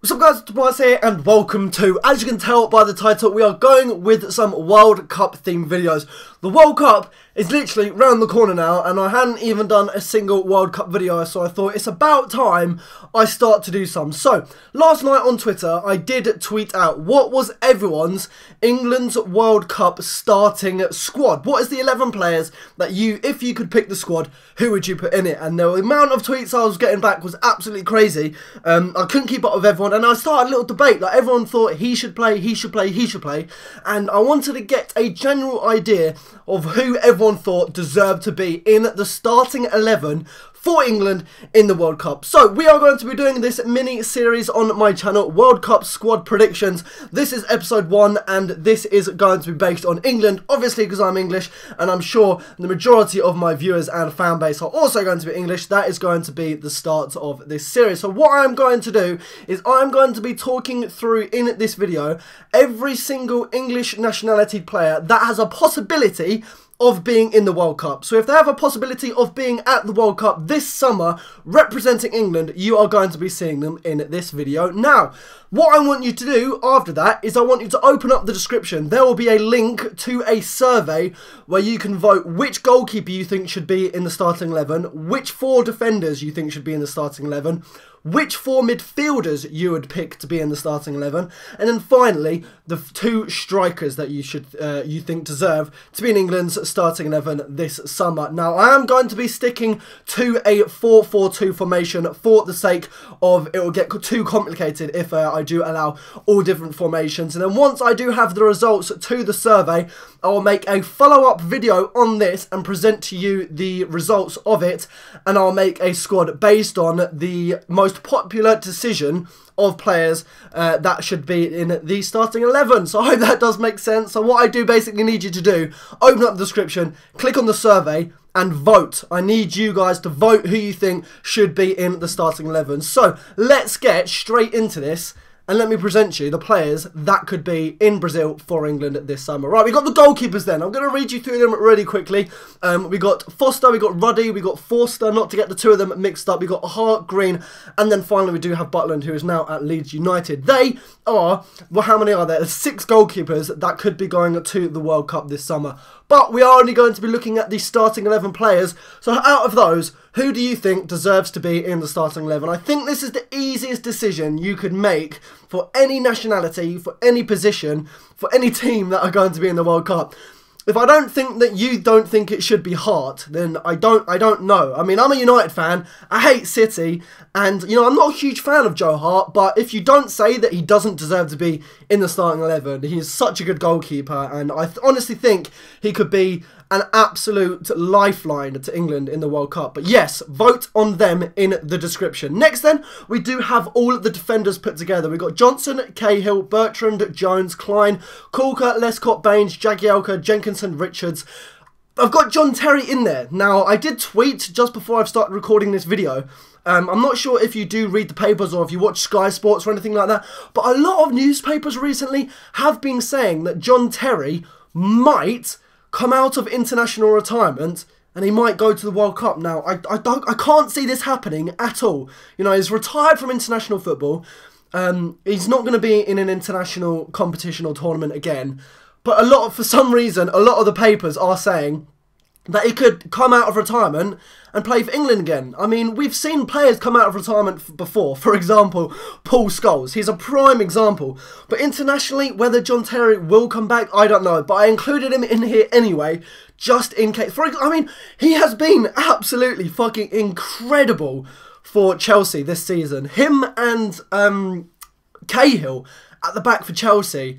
What's up guys, Tobiias here and welcome to, as you can tell by the title, we are going with some World Cup themed videos. The World Cup is literally round the corner now and I hadn't even done a single World Cup video, so I thought it's about time I start to do some. So, last night on Twitter I did tweet out what was everyone's England's World Cup starting squad. What is the 11 players that you, if you could pick the squad, who would you put in it? And the amount of tweets I was getting back was absolutely crazy. I couldn't keep up with everyone and I started a little debate. Like, everyone thought he should play, he should play, he should play, and I wanted to get a general idea of who everyone thought deserved to be in the starting 11 for England in the World Cup. So we are going to be doing this mini series on my channel, World Cup squad predictions. This is episode 1 and this is going to be based on England, obviously because I'm English and I'm sure the majority of my viewers and fan base are also going to be English. That is going to be the start of this series. So what I'm going to do is I'm going to be talking through in this video every single English nationality player that has a possibility of being in the World Cup. So if they have a possibility of being at the World Cup this summer representing England, you are going to be seeing them in this video. Now, what I want you to do after that is I want you to open up the description. There will be a link to a survey where you can vote which goalkeeper you think should be in the starting 11, which 4 defenders you think should be in the starting 11, which 4 midfielders you would pick to be in the starting 11, and then finally the 2 strikers that you think deserve to be in England's starting 11 this summer. Now I am going to be sticking to a 4-4-2 formation for the sake of it will get too complicated if I do allow all different formations, and then once I do have the results to the survey, I will make a follow-up video on this and present to you the results of it, and I'll make a squad based on the most popular decision of players that should be in the starting 11. So I hope that does make sense. So what I do basically need you to do, open up the description, click on the survey and vote. I need you guys to vote who you think should be in the starting 11. So let's get straight into this. And let me present you the players that could be in Brazil for England this summer. Right, we got the goalkeepers then. I'm going to read you through them really quickly. We got Foster, we got Ruddy, we got Forster, not to get the 2 of them mixed up. We got Hart, Green, and then finally we do have Butland, who is now at Leeds United. They are, well, how many are there? 6 goalkeepers that could be going to the World Cup this summer. But we are only going to be looking at the starting 11 players. So out of those, who do you think deserves to be in the starting 11? I think this is the easiest decision you could make for any nationality, for any position, for any team that are going to be in the World Cup. If I don't think that you don't think it should be Hart, then I don't know. I mean, I'm a United fan, I hate City, and, you know, I'm not a huge fan of Joe Hart, but if you don't say that he doesn't deserve to be in the starting 11, he is such a good goalkeeper, and I honestly think he could be an absolute lifeline to England in the World Cup. But yes, vote on them in the description. Next then, we do have all of the defenders put together. We've got Johnson, Cahill, Bertrand, Jones, Klein, Corker, Lescott, Baines, Jagielka, Jenkinson, Richards. I've got John Terry in there. Now, I did tweet just before I've started recording this video. I'm not sure if you do read the papers or if you watch Sky Sports or anything like that, but a lot of newspapers recently have been saying that John Terry might come out of international retirement and he might go to the World Cup. Now, I can't see this happening at all. You know, he's retired from international football. He's not going to be in an international competition or tournament again. But for some reason, a lot of the papers are saying that he could come out of retirement and play for England again. I mean, we've seen players come out of retirement before. For example, Paul Scholes. He's a prime example. But internationally, whether John Terry will come back, I don't know. But I included him in here anyway, just in case. I mean, he has been absolutely fucking incredible for Chelsea this season. Him and Cahill at the back for Chelsea.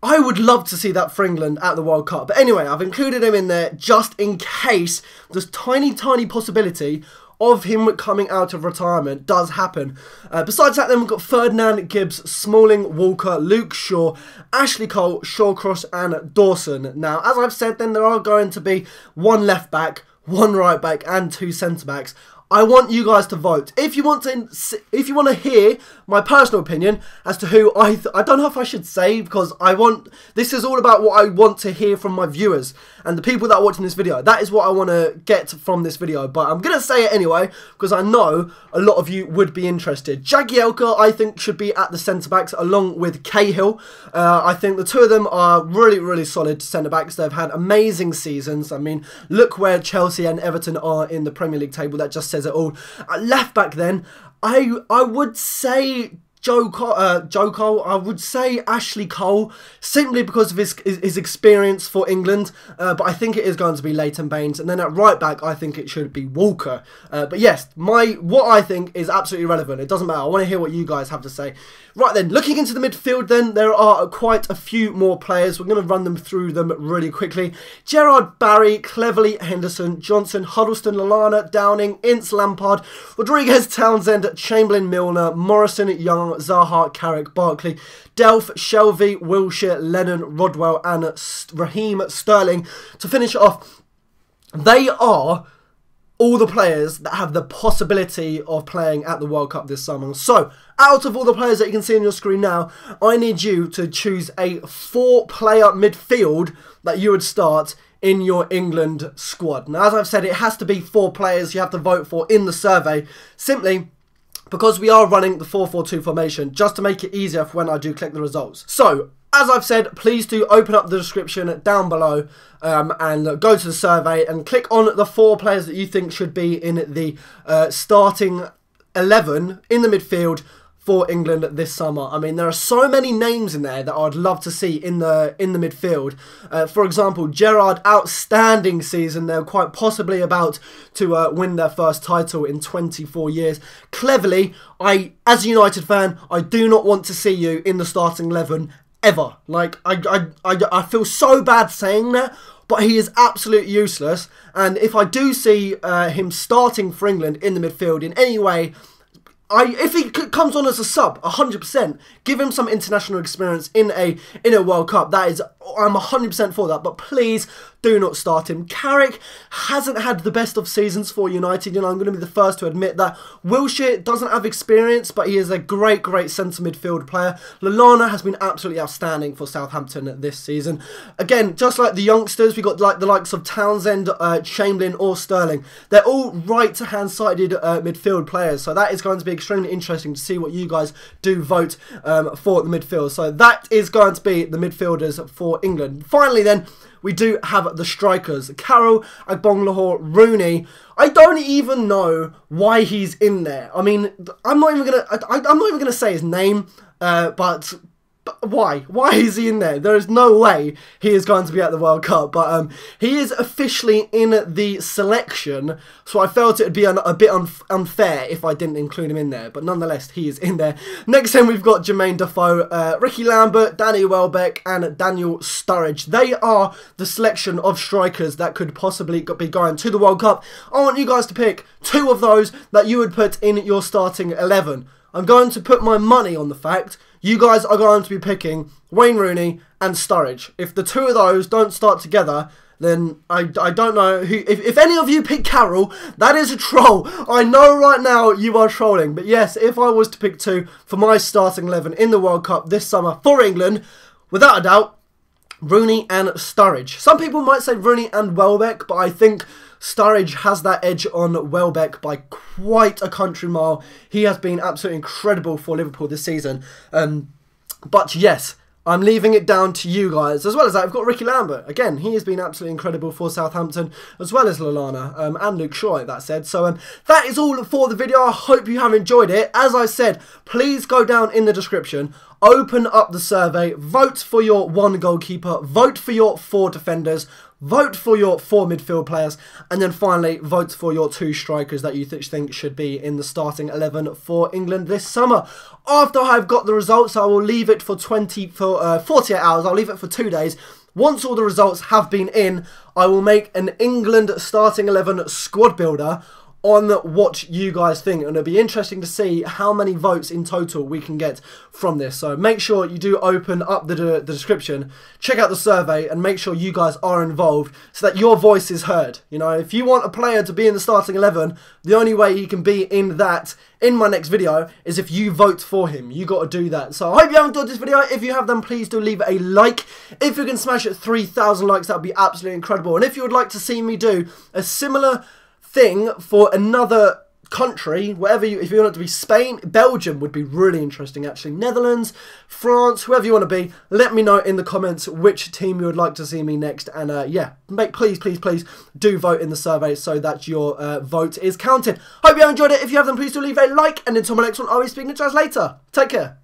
I would love to see that for England at the World Cup. But anyway, I've included him in there just in case this tiny possibility of him coming out of retirement does happen. Besides that, then we've got Ferdinand, Gibbs, Smalling, Walker, Luke Shaw, Ashley Cole, Shawcross and Dawson. Now, as I've said, then there are going to be 1 left back, 1 right back and 2 centre backs. I want you guys to vote. If you want to hear my personal opinion as to who I don't know if I should say, because this is all about what I want to hear from my viewers and the people that are watching this video. That is what I want to get from this video, but I'm going to say it anyway because I know a lot of you would be interested. Jagielka, I think, should be at the centre-backs along with Cahill. I think the two of them are really, really solid centre-backs. They've had amazing seasons. I mean, look where Chelsea and Everton are in the Premier League table. That just says it all. At left-back then, I would say Joe Cole, I would say Ashley Cole, simply because of his experience for England, but I think it is going to be Leighton Baines, and then at right back I think it should be Walker. But yes, what I think is absolutely relevant. It doesn't matter. I want to hear what you guys have to say. Right then, looking into the midfield then, there are quite a few more players. We're going to run them through them really quickly. Gerrard, Barry, Cleverley, Henderson, Johnson, Huddleston, Lallana, Downing, Ince, Lampard, Rodriguez, Townsend, Chamberlain, Milner, Morrison, Young, Zaha, Carrick, Barkley, Delph, Shelvey, Wilshere, Lennon, Rodwell and Raheem Sterling. To finish it off, they are all the players that have the possibility of playing at the World Cup this summer. So, out of all the players that you can see on your screen now, I need you to choose a 4-player midfield that you would start in your England squad. Now, as I've said, it has to be 4 players you have to vote for in the survey, simply because we are running the 4-4-2 formation, just to make it easier for when I do click the results. So, as I've said, please do open up the description down below and go to the survey and click on the 4 players that you think should be in the starting 11 in the midfield for England this summer. I mean, there are so many names in there that I'd love to see in the midfield. For example, Gerrard, outstanding season. They're quite possibly about to win their first title in 24 years. Cleverley, as a United fan, I do not want to see you in the starting 11 ever. Like, I feel so bad saying that, but he is absolutely useless. And if I do see him starting for England in the midfield in any way, if he comes on as a sub, 100%, give him some international experience in a World Cup. That is, I'm 100% for that. But please do not start him. Carrick hasn't had the best of seasons for United, and I'm going to be the first to admit that. Wilshere doesn't have experience, but he is a great centre midfield player. Lallana has been absolutely outstanding for Southampton this season. Again, just like the youngsters, we got like the likes of Townsend, Chamberlain or Sterling. They're all right-hand sided midfield players, so that is going to be extremely interesting to see what you guys do vote for the midfield. So that is going to be the midfielders for England. Finally then, we do have the strikers. Carroll, Agbonlahor, Rooney. I don't even know why he's in there. I mean, I'm not even gonna say his name, but why? Why is he in there? There is no way he is going to be at the World Cup, but he is officially in the selection, so I felt it would be a bit unfair if I didn't include him in there, but nonetheless, he is in there. Next then, we've got Jermaine Defoe, Ricky Lambert, Danny Welbeck, and Daniel Sturridge. They are the selection of strikers that could possibly be going to the World Cup. I want you guys to pick 2 of those that you would put in your starting 11. I'm going to put my money on the fact you guys are going to be picking Wayne Rooney and Sturridge. If the 2 of those don't start together, then I don't know who. If any of you pick Carroll, that is a troll. I know right now you are trolling. But yes, if I was to pick 2 for my starting 11 in the World Cup this summer for England, without a doubt, Rooney and Sturridge. Some people might say Rooney and Welbeck, but I think Sturridge has that edge on Welbeck by quite a country mile. He has been absolutely incredible for Liverpool this season. But yes, I'm leaving it down to you guys. As well as that, I've got Ricky Lambert. Again, he has been absolutely incredible for Southampton, as well as Lallana and Luke Shaw, that said. So that is all for the video. I hope you have enjoyed it. As I said, please go down in the description, open up the survey, vote for your 1 goalkeeper, vote for your 4 defenders, vote for your 4 midfield players, and then finally vote for your 2 strikers that you think should be in the starting 11 for England this summer. After I've got the results, I will leave it for 48 hours. I'll leave it for 2 days. Once all the results have been in, I will make an England starting 11 squad builder on what you guys think, and it'll be interesting to see how many votes in total we can get from this. So make sure you do open up the description, check out the survey, and make sure you guys are involved so that your voice is heard. You know, if you want a player to be in the starting 11, the only way he can be in my next video is if you vote for him. You got to do that. So I hope you have enjoyed this video. If you have, then please do leave a like. If you can smash it 3,000 likes, that would be absolutely incredible. And if you would like to see me do a similar thing for another country, if you want it to be Spain, Belgium would be really interesting actually, Netherlands, France, whoever you want to be, let me know in the comments which team you would like to see me next. And yeah, please do vote in the survey so that your vote is counted. Hope you have enjoyed it. If you have, then please do leave a like, and until my next one, I'll be speaking to you guys later. Take care.